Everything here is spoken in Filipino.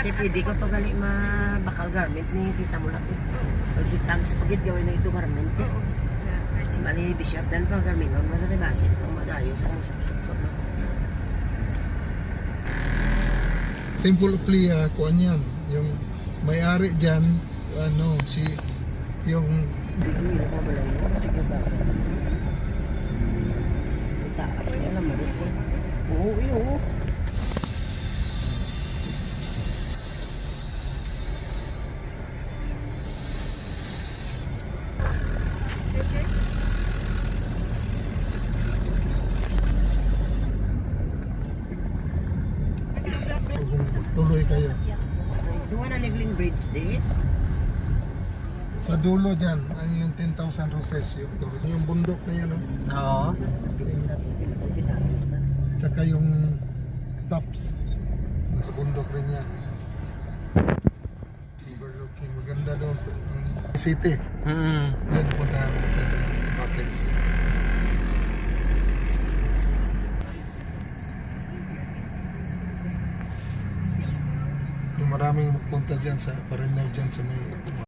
Ate, pwede ko to gali bakal garment ni tita mo laki. Pag si tangis pagit gawin na ito garment ko. Mali bishop dan pa garment on masali basit pang magayo sa susuk-susuk na. Temple of Lea, kuan yan. Yung may-ari dyan, ano, yung Hindi na pa balay mo. Sige ba? Itaas niya lang malit siya. Oo, oo. tuloy kayo. Doon na nagling bridge din. Sa dulo dyan, ay yung 10,000 roses, yung bundok na yan, no? Oo. Tsaka yung tops, nasa bundok rin yan. Overlooking, maganda doon. City, yan puntahan natin, buckets. Yung maraming magpunta dyan sa foreigner dyan sa may